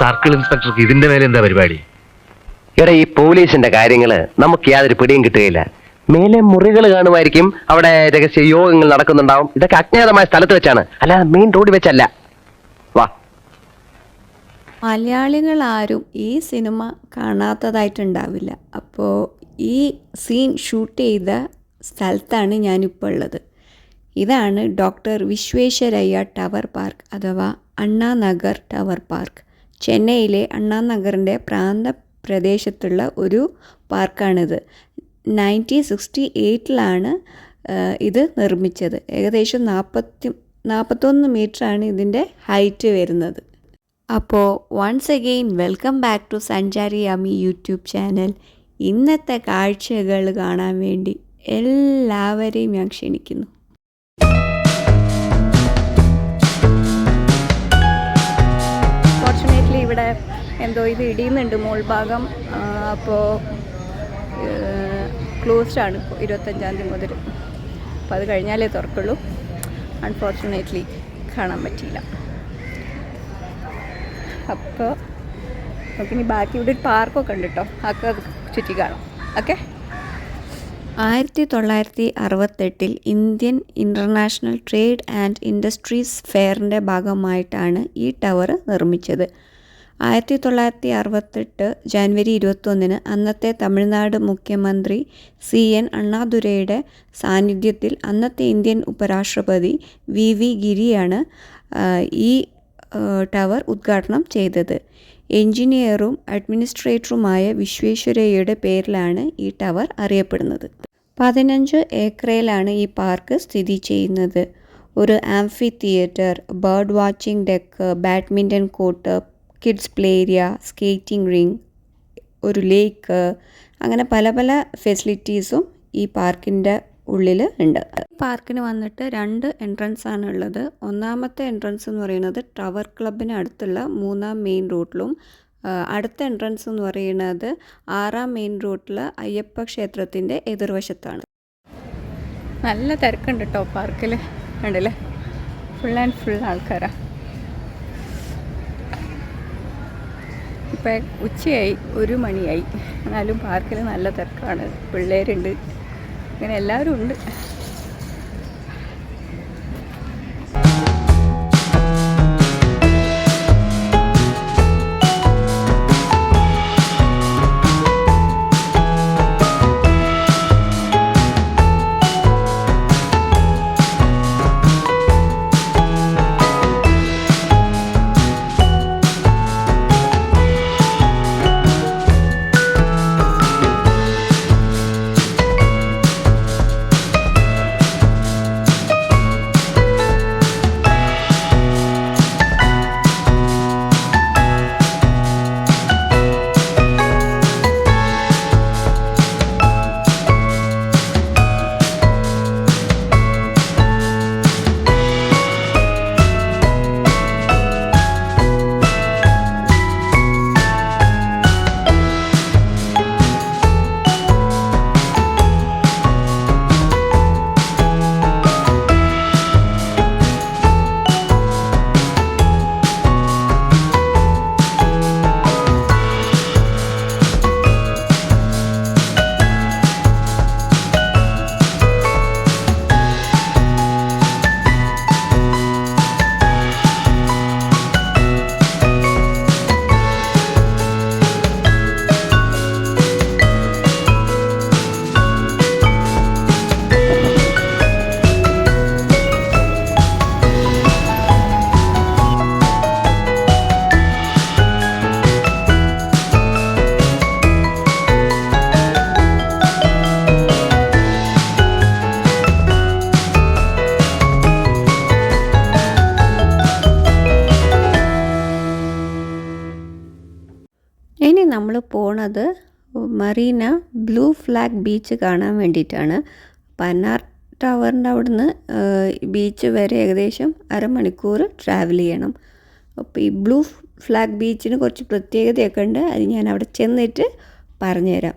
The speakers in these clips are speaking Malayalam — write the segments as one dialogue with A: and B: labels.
A: സർക്കിൾ ഇൻസ്പെക്ടർക്ക് ഇതിന്റെ മേലെ എന്താ പരിപാടി?
B: എടാ, ഈ പോലീസിന്റെ കാര്യങ്ങള് നമുക്ക് യാതൊരു പിടിയും കിട്ടുകയില്ല. മേലെ മുറികൾ കാണുമായിരിക്കും, അവിടെ രഹസ്യ യോഗങ്ങൾ നടക്കുന്നുണ്ടാവും. ഇതൊക്കെ അജ്ഞാതമായ സ്ഥലത്ത് വെച്ചാണ്, അല്ല മെയിൻ റോഡ് വെച്ചല്ല. വാ.
C: മലയാളികൾ ആരും ഈ സിനിമ കാണാത്തതായിട്ടുണ്ടാവില്ല. അപ്പോൾ ഈ സീൻ ഷൂട്ട് ചെയ്ത സ്ഥലത്താണ് ഞാനിപ്പോൾ ഉള്ളത്. ഇതാണ് ഡോക്ടർ വിശ്വേശ്വരയ്യ ടവർ പാർക്ക് അഥവാ അണ്ണാനഗർ ടവർ പാർക്ക്. ചെന്നൈയിലെ അണ്ണാനഗറിൻ്റെ പ്രാന്ത പ്രദേശത്തുള്ള ഒരു പാർക്കാണിത്. 1968 ഇത് നിർമ്മിച്ചത്. ഏകദേശം 41 മീറ്ററാണ് ഇതിൻ്റെ ഹൈറ്റ് വരുന്നത്. അപ്പോൾ once again welcome back to Sanchari Yami YouTube channel. ഇന്നത്തെ കാഴ്ചകൾ കാണാൻ വേണ്ടി എല്ലാവരെയും ഞാൻ ക്ഷണിക്കുന്നു. ഫോർച്ചുനേറ്റ്ലി ഇവിടെ എന്തോ ഇത് ഇടിയുന്നുണ്ട് മോൾ ഭാഗം. അപ്പോൾ ക്ലോസ്ഡ് ആണ് ഇപ്പോൾ 25-ാം തീയതി മുതൽ. അപ്പോൾ അത് കഴിഞ്ഞാലേ തുറക്കുള്ളൂ. അൺഫോർച്ചുനേറ്റ്ലി കാണാൻ പറ്റിയില്ല. അപ്പോൾ നമുക്കിനി ബാക്കി ഇവിടെ ഒരു പാർക്കൊക്കെ ഉണ്ട് കേട്ടോ, അതൊക്കെ ചുറ്റി കാണാം. Okay. 1968 Indian international trade and industries ഫെയറിൻ്റെ ഭാഗമായിട്ടാണ് ഈ ടവർ നിർമ്മിച്ചത്. 1968 ജനുവരി 21 അന്നത്തെ തമിഴ്നാട് മുഖ്യമന്ത്രി CN അണ്ണാദുരൈയുടെ സാന്നിധ്യത്തിൽ അന്നത്തെ ഇന്ത്യൻ ഉപരാഷ്ട്രപതി VV ഗിരിയാണ് ഈ ടവർ ഉദ്ഘാടനം ചെയ്തത്. എഞ്ചിനീയറും അഡ്മിനിസ്ട്രേറ്ററുമായ വിശ്വേശ്വരയ്യയുടെ പേരിലാണ് ഈ ടവർ അറിയപ്പെടുന്നത്. 15 ഏക്കറിലാണ് ഈ പാർക്ക് സ്ഥിതി ചെയ്യുന്നത്. ഒരു amphi theatre, bird watching deck, badminton court, kids play area, skating ring, ഒരു ലേക്ക്, അങ്ങനെ പല പല ഫെസിലിറ്റീസും ഈ പാർക്കിൻ്റെ ഉള്ളിൽ ഉണ്ട്. പാർക്കിന് വന്നിട്ട് 2 എൻട്രൻസ് ആണ് ഉള്ളത്. ഒന്നാമത്തെ എൻട്രൻസ് എന്ന് പറയുന്നത് ടവർ ക്ലബിന് അടുത്തുള്ള 3-ാം മെയിൻ റോഡിലും, അടുത്ത എൻട്രൻസ് എന്ന് പറയുന്നത് 6-ാം മെയിൻ റോഡിൽ അയ്യപ്പ ക്ഷേത്രത്തിൻ്റെ എതിർവശത്താണ്. നല്ല തിരക്കുണ്ട് കേട്ടോ പാർക്കിൽ, ഉണ്ടല്ലേ? ഫുൾ ആൻഡ് ഫുൾ ആൾക്കാരാണ്. ഇപ്പം ഉച്ചയായി, 1 മണിയായി, എന്നാലും പാർക്കിൽ നല്ല തിരക്കാണ്. പിള്ളേരുണ്ട്, അങ്ങനെ എല്ലാവരും ഉണ്ട്. ഇനി നമ്മൾ പോണത് മറീന ബ്ലൂ ഫ്ലാഗ് ബീച്ച് കാണാൻ വേണ്ടിയിട്ടാണ്. പന്നാർ ടവറിൻ്റെ അവിടുന്ന് ബീച്ച് വരെ ഏകദേശം അരമണിക്കൂർ ട്രാവൽ ചെയ്യണം. അപ്പോൾ ഈ ബ്ലൂ ഫ്ലാഗ് ബീച്ചിന് കുറച്ച് പ്രത്യേകതയൊക്കെ ഉണ്ട്, അത് ഞാൻ അവിടെ ചെന്നിട്ട് പറഞ്ഞുതരാം.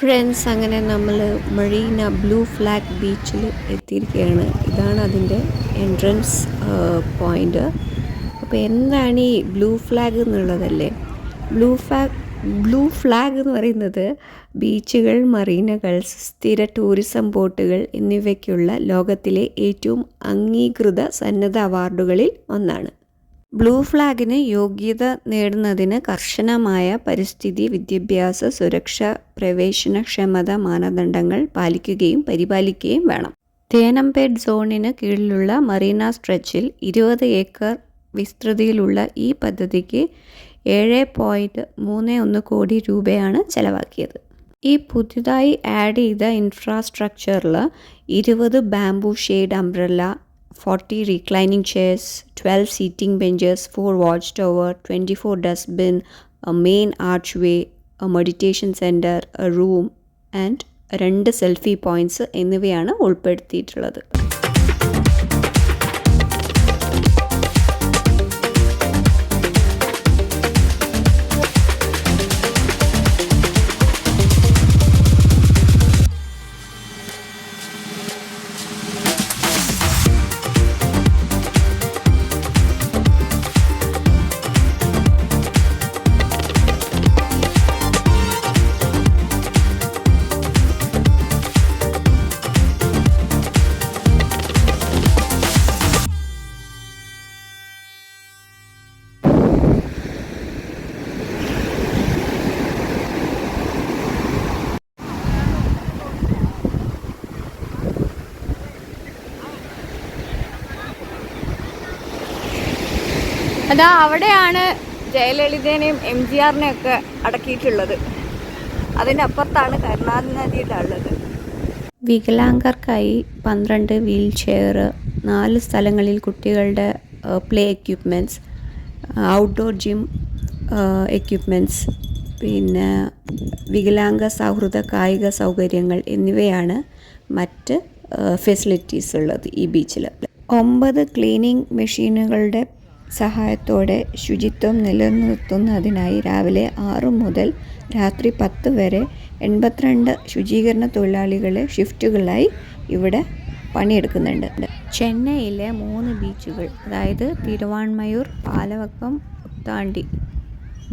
C: ഫ്രണ്ട്സ്, അങ്ങനെ നമ്മൾ മറീന ബ്ലൂ ഫ്ലാഗ് ബീച്ചിൽ എത്തിയിരിക്കുകയാണ്. ഇതാണ് അതിൻ്റെ എൻട്രൻസ് പോയിൻ്റ്. അപ്പോൾ എന്താണ് ഈ ബ്ലൂ ഫ്ലാഗ് എന്നുള്ളതല്ലേ? ബ്ലൂ ഫ്ലാഗ് എന്ന് പറയുന്നത് ബീച്ചുകൾ, മറീനകൾ, സ്ഥിര ടൂറിസം ബോട്ടുകൾ എന്നിവയ്ക്കുള്ള ലോകത്തിലെ ഏറ്റവും അംഗീകൃത സന്നദ്ധ അവാർഡുകളിൽ ഒന്നാണ്. ബ്ലൂ ഫ്ലാഗിന് യോഗ്യത നേടുന്നതിന് കർശനമായ പരിസ്ഥിതി, വിദ്യാഭ്യാസ, സുരക്ഷ, പ്രവേശനക്ഷമത മാനദണ്ഡങ്ങൾ പാലിക്കുകയും പരിപാലിക്കുകയും വേണം. തേനംപേട്ട് സോണിന് കീഴിലുള്ള മറീന സ്ട്രെച്ചിൽ 20 ഏക്കർ വിസ്തൃതിയിലുള്ള ഈ പദ്ധതിക്ക് 7.31 കോടി രൂപയാണ് ചെലവാക്കിയത്. ഈ പുതുതായി ആഡ് ചെയ്ത ഇൻഫ്രാസ്ട്രക്ചറിൽ 20 bamboo shade umbrella, 40 reclining chairs, 12 seating benches, 4 watchtower, 24 dustbin, a main archway, a meditation center, a room and 2 selfie points എന്നിവയാണ് ഉൾപ്പെടുത്തിയിട്ടുള്ളത്.
D: അതാ അവിടെയാണ് ജയലളിതേനെയും MGRനെയും ഒക്കെ അടക്കിയിട്ടുള്ളത്. അതിൻ്റെ അപ്പുറത്താണ് കരുണാതി നദിയിലുള്ളത്.
C: വികലാംഗർക്കായി 12 വീൽ ചെയർ, 4 സ്ഥലങ്ങളിൽ കുട്ടികളുടെ play equipments, outdoor gym equipments, പിന്നെ വികലാംഗ സൗഹൃദ കായിക സൗകര്യങ്ങൾ എന്നിവയാണ് മറ്റ് ഫെസിലിറ്റീസ് ഉള്ളത് ഈ ബീച്ചിൽ. 9 ക്ലീനിങ് മെഷീനുകളുടെ സഹായത്തോടെ ശുചിത്വം നിലനിർത്തുന്നതിനായി രാവിലെ 6 മുതൽ രാത്രി 10 വരെ 82 ശുചീകരണ തൊഴിലാളികളെ ഷിഫ്റ്റുകളായി ഇവിടെ പണിയെടുക്കുന്നുണ്ട്. ചെന്നൈയിലെ 3 ബീച്ചുകൾ, അതായത് തിരുവാൺമയൂർ, പാലവക്കം, ഉത്താണ്ടി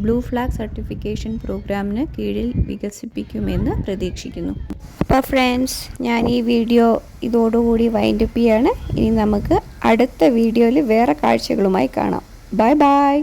C: ബ്ലൂ ഫ്ലാഗ് സർട്ടിഫിക്കേഷൻ പ്രോഗ്രാമിന് കീഴിൽ വികസിപ്പിക്കുമെന്ന് പ്രതീക്ഷിക്കുന്നു. അപ്പോൾ ഫ്രണ്ട്സ്, ഞാൻ ഈ വീഡിയോ ഇതോടുകൂടി വൈൻഡപ്പ് ചെയ്യാണ്. ഇനി നമുക്ക് അടുത്ത വീഡിയോയിൽ വേറെ കാഴ്ചകളുമായി കാണാം. Bye bye.